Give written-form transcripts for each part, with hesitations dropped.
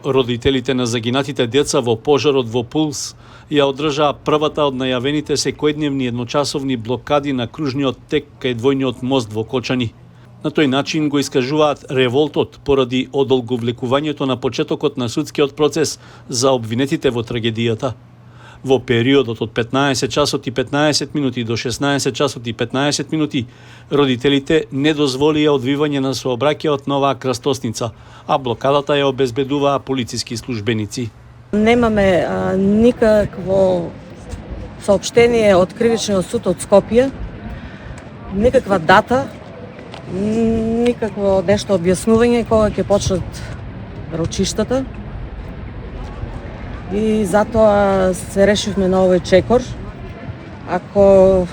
Родителите на загинатите деца во пожарот во Пулс ја одржаа првата од најавените секојдневни едночасовни блокади на кружниот тек кај двојниот мост во Кочани. На тој начин го искажуваат револтот поради одолговлекувањето на почетокот на судскиот процес за обвинетите во трагедијата. Во периодот од 15 часот и 15 минути до 16 часот и 15 минути, родителите не дозволија одвивање на сообраќајот на оваа крстосница, а блокадата ја обезбедуваа полициски службеници. Немаме никакво соопштение од Кривичниот суд од Скопје, никаква дата, никакво нешто објаснување кога ќе почнат рочиштата. И затоа се решивме на овој чекор. Ако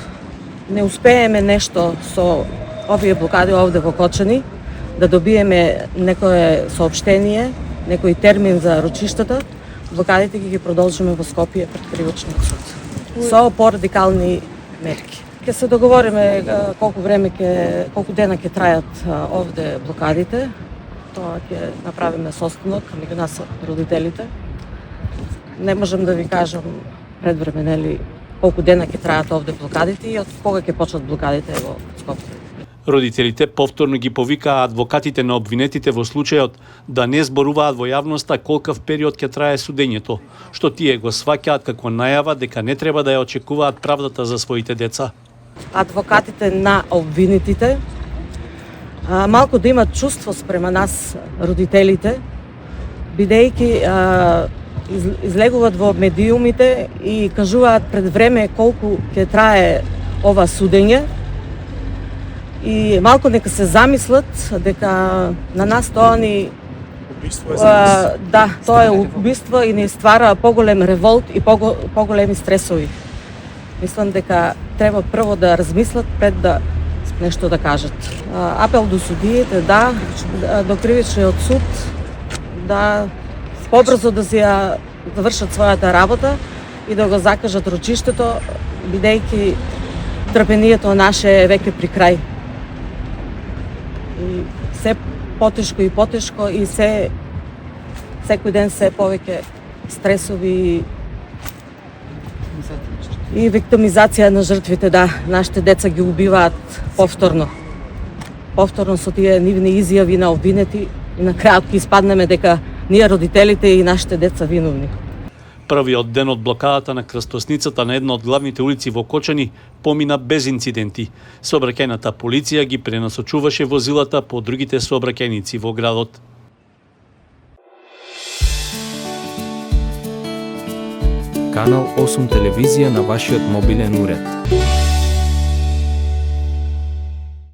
не успееме нешто со овие блокади овде во Кочани, да добиеме некое соопштение, некој термин за рочиштата, блокадите ги продолжиме во Скопје пред Кривичниот суд. Со порадикални мерки. Ќе се договориме колку дена ќе трајат овде блокадите. Тоа ќе направиме состанок меѓу нас родителите. Не можам да ви кажам предвреме, нели, колку дена ќе трајат овде блокадите и од кога ќе почнат блокадите во Скопје. Родителите повторно ги повикаа адвокатите на обвинетите во случајот да не зборуваат во јавноста колкав период ќе трае судењето, што тие го сваќаат како најава дека не треба да ја очекуваат правдата за своите деца. Адвокатите на обвинетите малку да имат чувство спрема нас, родителите, бидејќи излегуваат во медиумите и кажуваат пред време колку ќе трае ова судење и малку нека се замислат дека на нас тоа ни тоа е убиство и ни ствара поголем револт и поголеми стресови. Мислам дека треба прво да размислат пред да нешто да кажат. Апел до судиите, до Кривичниот суд, да побрзо да ја завршат својата работа и да го закажат рочиштето, бидејќи трпението наше е веќе при крај. И се потешко и потешко и секој ден се повеќе стресови и виктимизација на жртвите, нашите деца ги убиваат повторно. Повторно со тие нивни изјави на обвинети и на крајот ќе испаднеме дека ние родителите и нашите деца виновни. Првиот ден од блокадата на крстосницата на една од главните улици во Кочани помина без инциденти. Сообраќајната полиција ги пренасочуваше возилата по другите сообраќајници во градот. Канал 8 телевизија на вашиот мобилен уред.